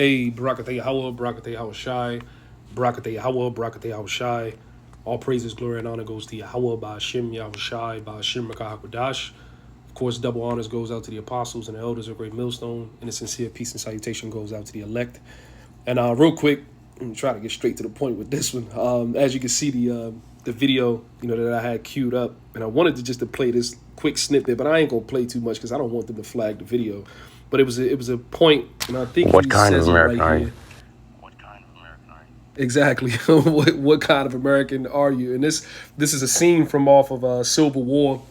Hey, Barakatah Yahweh, Barakatah Yahweh Shai, Barakatah Yahweh, Barakatah Yahweh Shai. All praises, glory, and honor goes to Yahweh, by Hashem, Yahweh Shai, by Hashem, Makah HaKodash. Of course, double honors goes out to the apostles and the elders of Great Millstone, and a sincere peace and salutation goes out to the elect. And real quick, I'm try to get straight to the point with this one. As you can see, the video, that I had queued up, and I wanted to play this quick snippet, but I ain't gonna play too much because I don't want them to flag the video. But it was a point, and I think What he kind of says it American right are here. you? Exactly. what kind of American are you? And this is a scene from off of Civil War,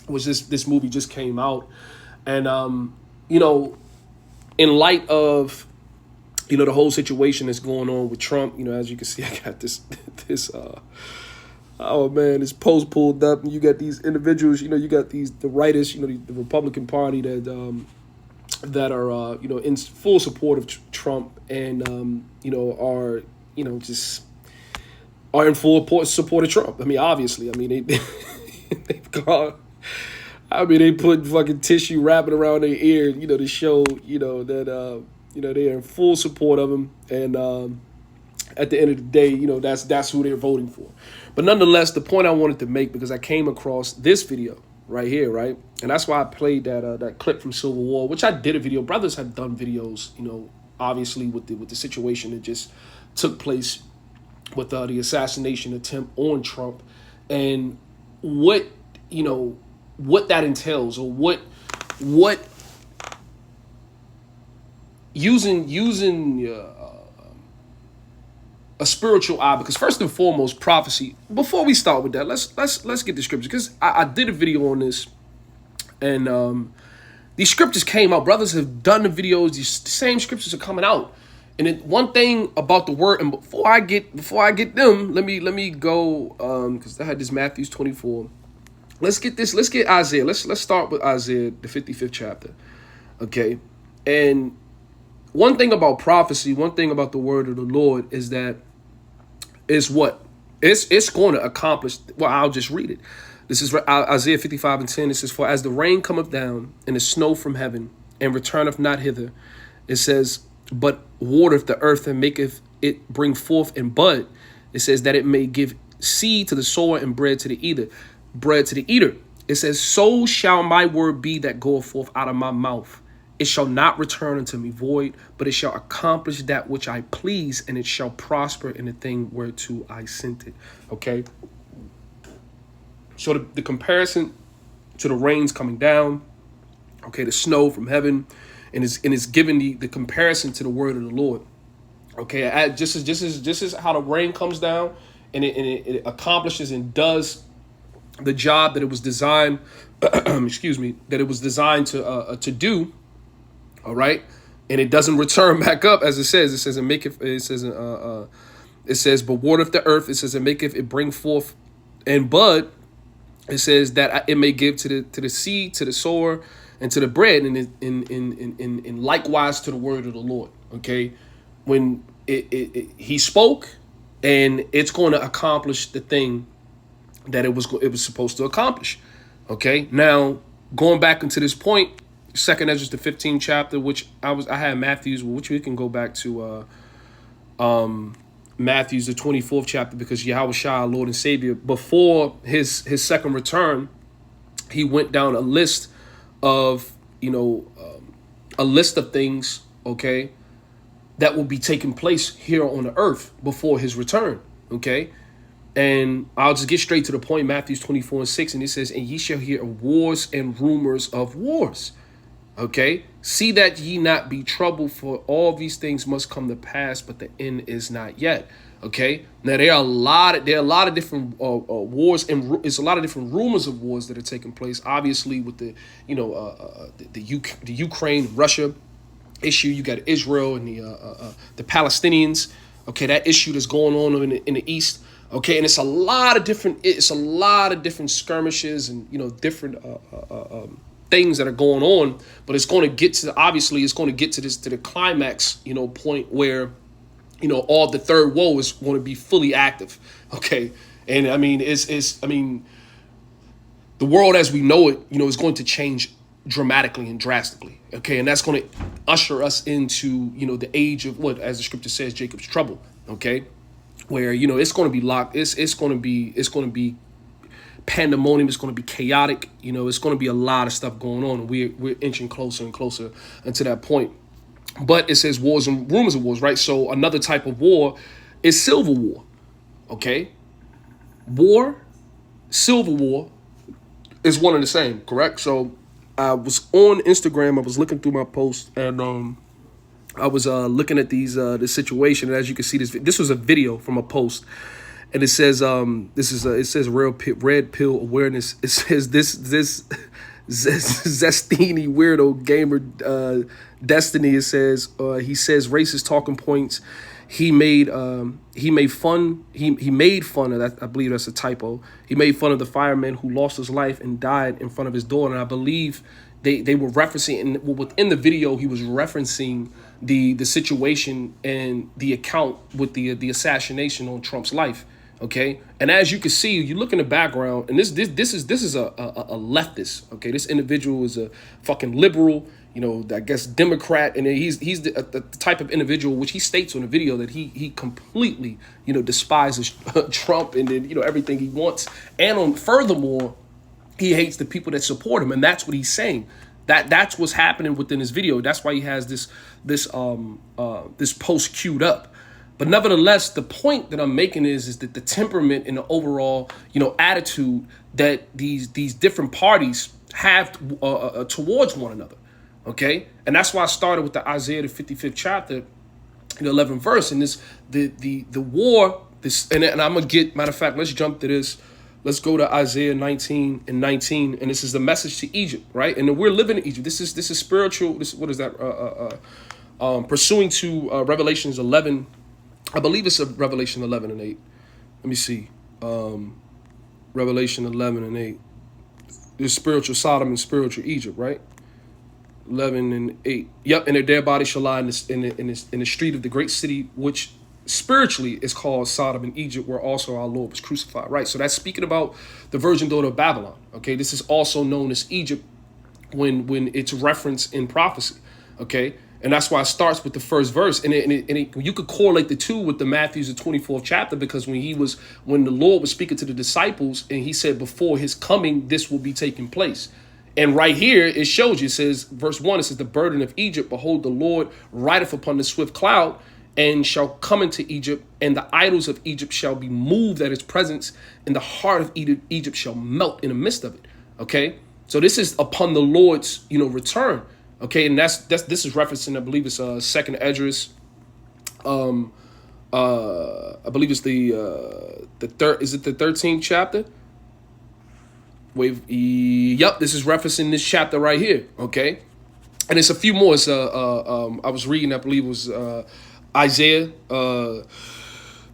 which this movie just came out, and in light of the whole situation that's going on with Trump, as you can see, I got this oh man, this post pulled up, and you got these individuals, you got the writers, the Republican Party that are in full support of Trump, and are just are in full support of Trump. I mean, obviously, they've gone. They put fucking tissue wrapping around their ear, to show, that they're in full support of him, and at the end of the day, that's who they're voting for. But nonetheless, the point I wanted to make, because I came across this video right here, right, and that's why I played that clip from Civil War, which I did a video. Brothers have done videos, obviously with the situation that just took place with the assassination attempt on Trump, and what that entails, or what using a spiritual eye. Because first and foremost, prophecy. Before we start with that, let's get the scriptures, because I did a video on this, and these scriptures came out. Brothers have done the videos. These same scriptures are coming out. And one thing about the word, and before I get them, let me go, because I had this Matthew 24. Let's get Isaiah. Let's start with Isaiah, the 55th chapter. Okay. And one thing about prophecy, one thing about the word of the Lord is that it's going to accomplish. Well, I'll just read it. This is Isaiah 55:10. It says, "For as the rain cometh down and the snow from heaven, and returneth not hither," it says, "but watereth the earth and maketh it bring forth and bud," it says, "that it may give seed to the sower and bread to the eater." It says, "So shall my word be that goeth forth out of my mouth. It shall not return unto me void, but it shall accomplish that which I please, and it shall prosper in the thing whereto I sent it." Okay. So the comparison to the rains coming down, okay, the snow from heaven, and it's given the comparison to the word of the Lord. Okay, just as how the rain comes down, and it accomplishes and does the job that it was designed, that it was designed to do. All right, and it doesn't return back up, as it says. It says, "And make it." It says, "It says, but watereth the earth." It says, "And maketh it bring forth and bud." It says that it may give to the seed, to the sower, and to the bread, and in likewise to the word of the Lord. Okay, when he spoke, and it's going to accomplish the thing that it was supposed to accomplish. Okay, now going back into this point, Second Ezra, the 15th chapter, which I had Matthew's, which we can go back to Matthew's, the 24th chapter, because Yahweh Shai, our Lord and Savior, before his second return, he went down a list of things, okay, that will be taking place here on the earth before his return. Okay. And I'll just get straight to the point. Matthew 24:6, and it says, "And ye shall hear of wars and rumors of wars." Okay, "See that ye not be troubled, for all these things must come to pass, but the end is not yet." Okay, now there are a lot of different wars, and it's a lot of different rumors of wars that are taking place. Obviously, with the Ukraine Russia issue, you got Israel and the Palestinians. Okay, that issue that's going on in the East. Okay, and it's a lot of different skirmishes and different things that are going on, but it's going to get to the climax, point where all the third woe is going to be fully active. Okay, and the world as we know it, is going to change dramatically and drastically. Okay, and that's going to usher us into, the age of what, as the scripture says, Jacob's trouble. Okay, where it's going to be locked. It's going to be pandemonium. It's going to be chaotic. It's going to be a lot of stuff going on. And we're inching closer and closer into that point. But it says wars and rumors of wars, right? So another type of war is civil war. Okay, war, civil war is one and the same, correct? So I was on Instagram. I was looking through my post, and I was looking at this situation. And as you can see, this was a video from a post, and it says it says red pill awareness. It says this Zestini weirdo gamer Destiny. It says he says racist talking points. He made fun of that. I believe that's a typo. He made fun of the fireman who lost his life and died in front of his door. And I believe they were referencing, within the video, he was referencing the situation and the account with the assassination on Trump's life. Okay, and as you can see, you look in the background, and this is a leftist. Okay, this individual is a fucking liberal, I guess Democrat, and he's the type of individual which he states on the video that he completely despises Trump, and then everything he wants, and furthermore, he hates the people that support him, and that's what he's saying. That's what's happening within his video. That's why he has this post queued up. But nevertheless, the point that I'm making is that the temperament and the overall, attitude that these different parties have towards one another. Okay, and that's why I started with the Isaiah the 55th chapter, the 11th verse, and the war. And I'm gonna get, matter of fact, let's jump to this. Let's go to Isaiah 19:19, and this is the message to Egypt, right? And we're living in Egypt. This is spiritual. What is that? Pursuing to Revelations 11. I believe it's a Revelation 11:8. Let me see. Revelation 11:8. There's spiritual Sodom and spiritual Egypt, right? 11:8. Yep, and their dead bodies shall lie in the street of the great city, which spiritually is called Sodom and Egypt, where also our Lord was crucified, right? So that's speaking about the virgin daughter of Babylon. Okay, this is also known as Egypt when it's referenced in prophecy. Okay. And that's why it starts with the first verse. And you could correlate the two with the Matthew's the 24th chapter, because when the Lord was speaking to the disciples and he said, before his coming, this will be taking place. And right here, it shows you, it says, verse 1, it says, the burden of Egypt, behold, the Lord rideth upon the swift cloud and shall come into Egypt, and the idols of Egypt shall be moved at his presence, and the heart of Egypt shall melt in the midst of it. Okay, so this is upon the Lord's, return. Okay, and this is referencing, I believe it's Second Esdras. I believe it's the third. Is it the 13th chapter? Yep, this is referencing this chapter right here. Okay, and it's a few more. It's I was reading, I believe it was Isaiah. Let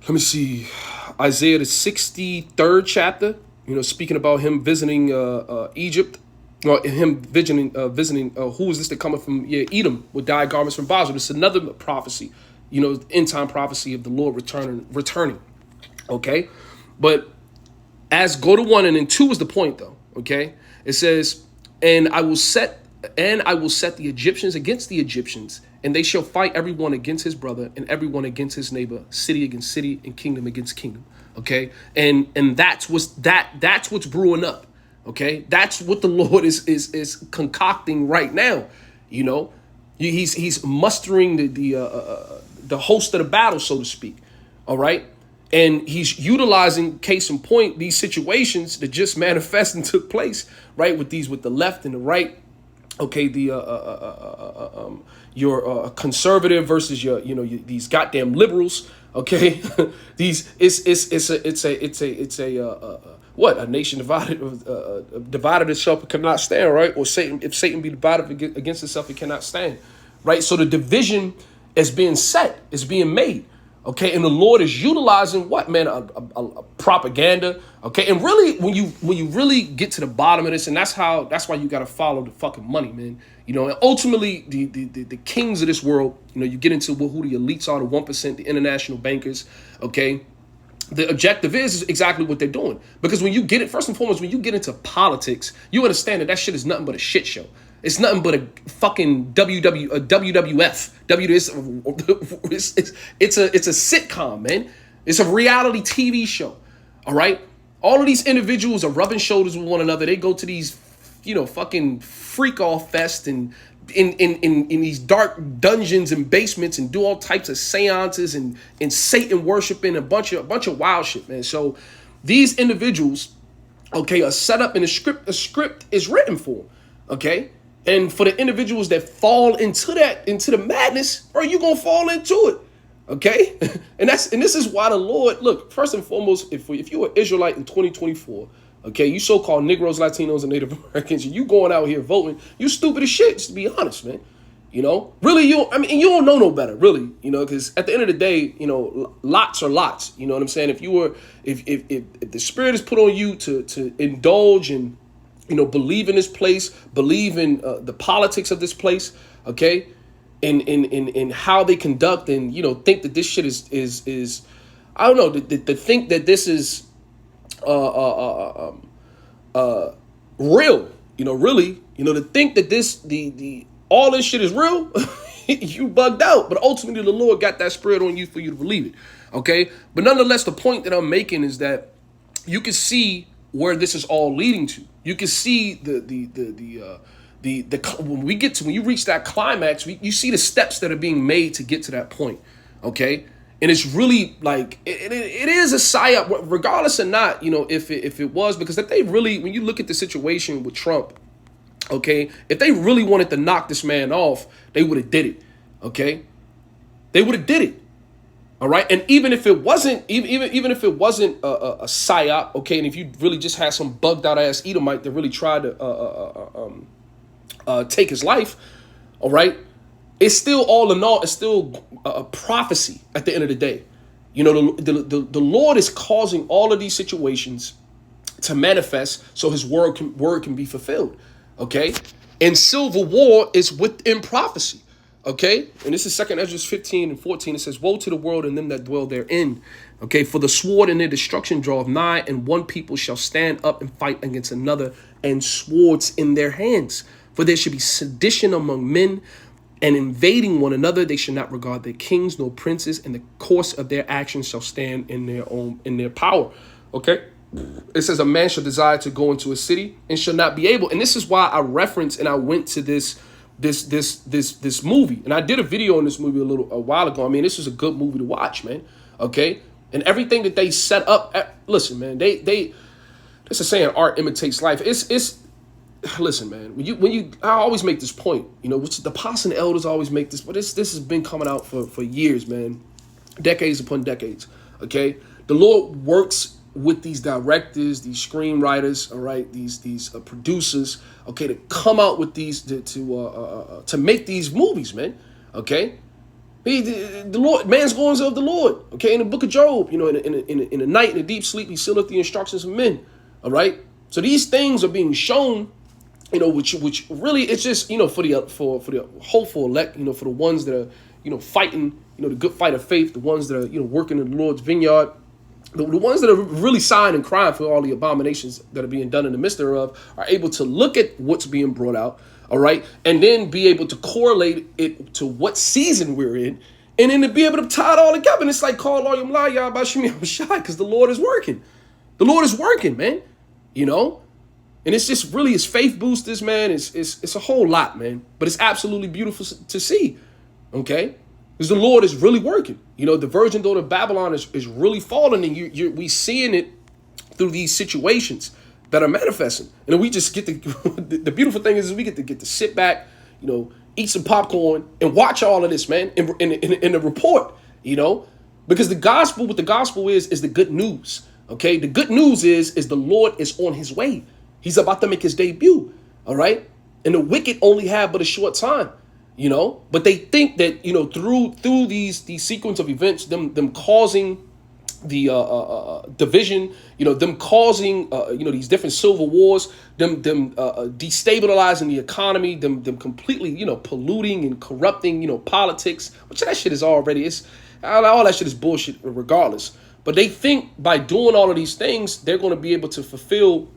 me see, Isaiah the 63rd chapter. Speaking about him visiting Egypt. Him visiting who is this that cometh from Edom with dyed garments from Basra. This is another prophecy, end time prophecy of the Lord returning. Okay, but as go to 1 and then 2 is the point though. Okay, it says, and I will set the Egyptians against the Egyptians, and they shall fight everyone against his brother and everyone against his neighbor, city against city and kingdom against kingdom. Okay, and that's what's brewing up. Okay, that's what the Lord is concocting right now. He's mustering the host of the battle, so to speak. All right, and he's utilizing, case in point, these situations that just manifested and took place, right? With the left and the right. Okay, your conservative versus your these goddamn liberals. Okay, it's a nation divided itself it cannot stand, right? Or if Satan be divided against itself, it cannot stand, right? So the division is being set, is being made, okay? And the Lord is utilizing what, man? A propaganda, okay? And really, when you really get to the bottom of this, and that's why you got to follow the fucking money, man. And ultimately, the kings of this world, you get into who the elites are, the 1%, the international bankers, okay? The objective is exactly what they're doing. Because when you get it, first and foremost, when you get into politics, you understand that shit is nothing but a shit show. It's nothing but a fucking WWF. It's a sitcom, man. It's a reality TV show. All right. All of these individuals are rubbing shoulders with one another. They go to these, fucking freak off fest and in these dark dungeons and basements and do all types of seances and Satan worshiping a bunch of wild shit, man. So these individuals, okay, are set up in a script. A script is written for, okay. And for the individuals that fall into the madness, bro, you gonna fall into it. Okay? And this is why the Lord, look, first and foremost, if you're an Israelite in 2024, okay, you so-called Negroes, Latinos, and Native Americans, and you going out here voting, you stupid as shit, just to be honest, man. Really, you don't know no better, really, because at the end of the day, lots are lots. You know what I'm saying? If the Spirit is put on you to indulge and, believe in this place, believe in the politics of this place, okay, in how they conduct and, think that this shit is I don't know, to think that this is real, really, to think that the all this shit is real, you bugged out. But ultimately the Lord got that Spirit on you for you to believe it, okay? But nonetheless, the point that I'm making is that you can see where this is all leading to. You can see when you reach that climax, you see the steps that are being made to get to that point, okay? And it's really like it is a psyop, regardless or not, if it was, because if they really, when you look at the situation with Trump, okay, if they really wanted to knock this man off, they would have did it, okay? They would have did it. All right, and even if it wasn't, even if it wasn't a psyop, okay, and if you really just had some bugged out ass Edomite that really tried to take his life, all right, it's still all in all, it's still a prophecy at the end of the day. The Lord is causing all of these situations to manifest so His word can be fulfilled, okay? And civil war is within prophecy. Okay, and this is 2 Ezra 15 and 14. It says, "Woe to the world and them that dwell therein. Okay, for the sword and their destruction draweth nigh, and one people shall stand up and fight against another, and swords in their hands. For there should be sedition among men, and invading one another. They shall not regard their kings nor princes, and the course of their actions shall stand in their power." Okay, it says, "A man shall desire to go into a city and shall not be able." And this is why I referenced and I went to this movie, and I did a video on this movie a while ago. I mean, this is a good movie to watch, man. Okay, and everything that they set up. Listen, man, there's a saying, art imitates life. It's listen, man. I always make this point, which the apostles and elders always make this, but this has been coming out for years, man, decades upon decades. Okay, the Lord works with these directors, these screenwriters, all right, these producers, okay, to come out with these to make these movies, man. Okay, the Lord, man's goings of the Lord. Okay, in the book of Job, in the night, in the deep sleep, He sealeth the instructions of men. All right, so these things are being shown, which really it's just for the hopeful elect, for the ones that are fighting, the good fight of faith, the ones that are working in the Lord's vineyard. The ones that are really sighing and crying for all the abominations that are being done in the midst thereof are able to look at what's being brought out, all right, and then be able to correlate it to what season we're in, and then to be able to tie it all together. And it's like, call all yom la because the Lord is working. The Lord is working, man. And it's just really, it's faith boosters, man. It's a whole lot, man. But it's absolutely beautiful to see, okay? Because the Lord is really working. The virgin daughter of Babylon is really falling, and we seeing it through these situations that are manifesting. And we just get the beautiful thing is we get to sit back, eat some popcorn and watch all of this, man, in the report, because what the gospel is the good news. Okay, the good news is the Lord is on His way. He's about to make His debut. All right, and the wicked only have but a short time. But they think that, through these sequence of events, them causing the division, them causing, these different civil wars, them destabilizing the economy, them completely, polluting and corrupting, politics, which that shit is already, all that shit is bullshit regardless. But they think by doing all of these things, they're going to be able to fulfill,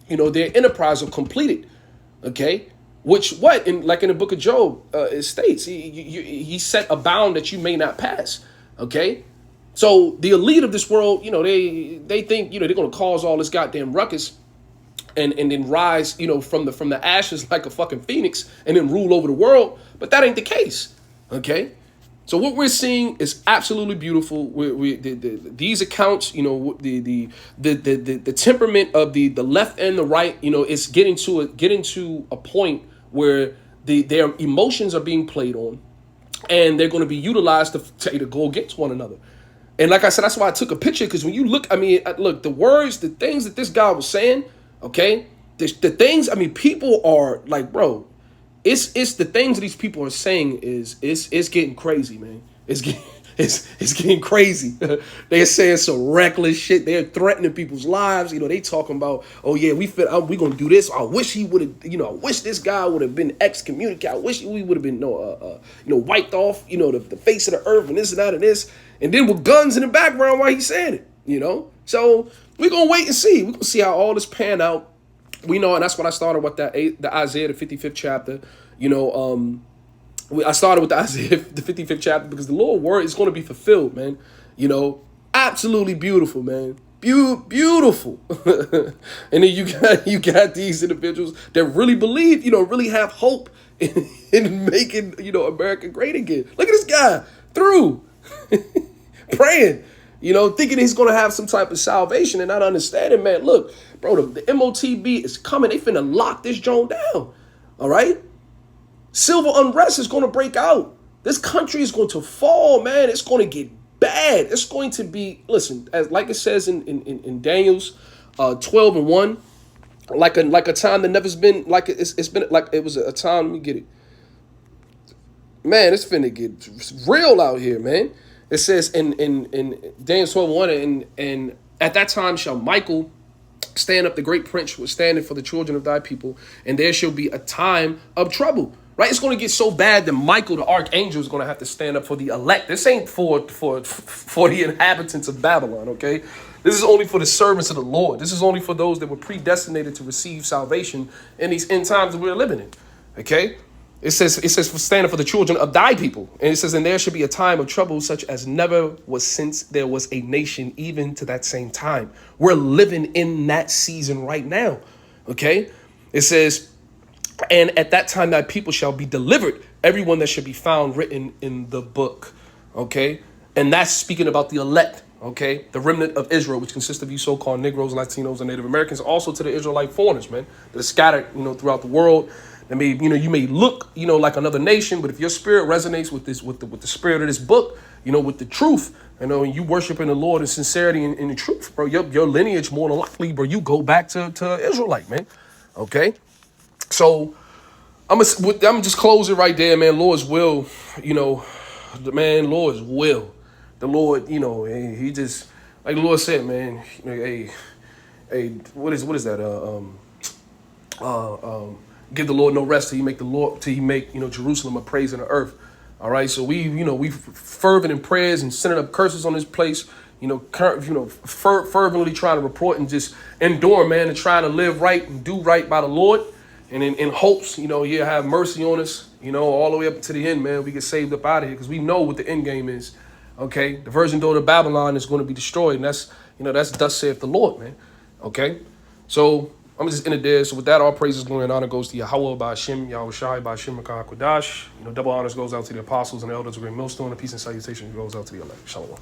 their enterprise or complete it. Okay. which what in like in the book of Job it states he set a bound that you may not pass. Okay, so the elite of this world, they think they're gonna cause all this goddamn ruckus and then rise from the ashes like a fucking phoenix and then rule over the world, but that ain't the case. Okay, so what we're seeing is absolutely beautiful. These accounts, the temperament of the left and the right, it's getting to a point where their emotions are being played on, and they're going to be utilized to go against one another. And like I said, that's why I took a picture, because when you look, look, the words, the things that this guy was saying, okay, the things, people are like, bro, it's the things that these people are saying it's getting crazy, man. It's getting it's getting crazy. They're saying some reckless shit. They're threatening people's lives. They talking about, oh yeah, we gonna do this. I wish he would have. I wish this guy would have been excommunicated. I wish we would have been wiped off. The face of the earth and this and that and this. And then with guns in the background while he said it. So we're gonna wait and see. We're gonna see how all this pan out. We know, and that's what I started with the Isaiah, the 55th chapter. I started with the Isaiah, the 55th chapter, because the Lord's word is going to be fulfilled, man. Absolutely beautiful, man. Beautiful. And then you got these individuals that really believe, really have hope in making, America great again. Look at this guy through praying, thinking he's going to have some type of salvation and not understanding, man. Look, bro, the MOTB is coming. They finna lock this joint down. All right. Civil unrest is going to break out. This country is going to fall, man. It's going to get bad. It's going to be, listen, like it says in Daniel's 12:1, like a time that never's been, like it's been, like it was a time, let me get it. Man, it's finna get real out here, man. It says in Daniel's 12:1, and at that time shall Michael stand up, the great prince was standing for the children of thy people, and there shall be a time of trouble. Right? It's going to get so bad that Michael, the archangel, is going to have to stand up for the elect. This ain't for the inhabitants of Babylon, okay? This is only for the servants of the Lord. This is only for those that were predestinated to receive salvation in these end times that we're living in, okay? It says for standing for the children of thy people. And it says, and there should be a time of trouble such as never was since there was a nation, even to that same time. We're living in that season right now, okay? It says, and at that time thy people shall be delivered, everyone that should be found written in the book. Okay. And that's speaking about the elect. Okay. The remnant of Israel, which consists of you so-called Negroes, Latinos, and Native Americans, also to the Israelite foreigners, man, that are scattered, throughout the world. That may, you may look, like another nation, but if your spirit resonates with this, with the spirit of this book, with the truth, and you worshiping the Lord in sincerity and in the truth, bro, your lineage more than likely, bro, you go back to Israelite, man. Okay. So I'm just close it right there, man. Lord's will, Lord's will. The Lord, he just, like the Lord said, man, hey, what is that? Give the Lord no rest till he make Jerusalem a praise in the earth. All right. So we fervent in prayers and sending up curses on this place, fervently trying to report and just endure, man, and trying to live right and do right by the Lord. And in hopes, he'll have mercy on us, all the way up to the end, man. We get saved up out of here because we know what the end game is. Okay. The virgin daughter of Babylon is going to be destroyed. And that's thus saith the Lord, man. Okay. So I'm just in it there. So with that, all praises, glory, and honor goes to Yahweh by Hashem, Yahweh Shai by Hashem Makah Kodash. Double honors goes out to the apostles and the elders of Great Millstone. And peace and salutation goes out to the elect. Shalom.